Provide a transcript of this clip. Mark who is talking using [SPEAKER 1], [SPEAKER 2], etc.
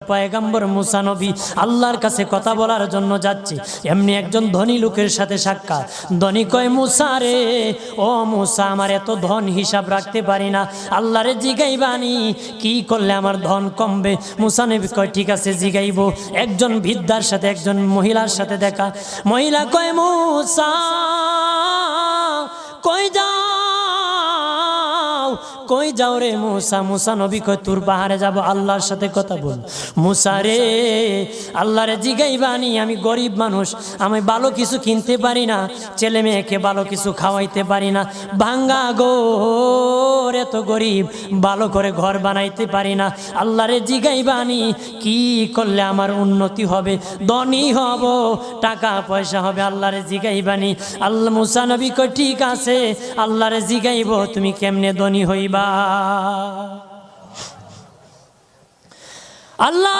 [SPEAKER 1] পয়গম্বর মুসা নবী আল্লাহর কাছে কথা বলার জন্য যাচ্ছে, এমনি একজন ধনী লোকের সাথে সাক্ষাৎ। ধনী কয়, মুসা রে, ও মুসা, আমার এত ধন হিসাব রাখতে পারি না, আল্লাহরে জিগাইবানি কি করলে আমার ধন কমবে? মুসা নবী কয়, ঠিক আছে জিগাইব। একজন বৃদ্ধার সাথে, একজন মহিলার সাথে দেখা। মহিলা কয়, মুসা কই যাও, কই যাও রে মুসা? মুসা নবী কয়, তোর পাহাড়ে যাব, আল্লাহর সাথে কথা বল। মুসা রে, আল্লাহরে জিগাইবানি, আমি গরিব মানুষ, আমি ভালো কিছু কিনতে পারি না, ছেলে মেয়েকে ভালো কিছু খাওয়াইতে পারি না, ভাঙ্গা ঘর, এত গরিব, ভালো করে ঘর বানাইতে পারি না, আল্লাহরে জিগাইবানি কি করলে আমার উন্নতি হবে, ধনী হব, টাকা পয়সা হবে, আল্লাহরে জিগাইবানি। আল্লাহ মুসা নবী কয়, ঠিক আছে, আল্লাহরে জিগাইব, তুমি কেমনে ধনী হইবা? আল্লাহ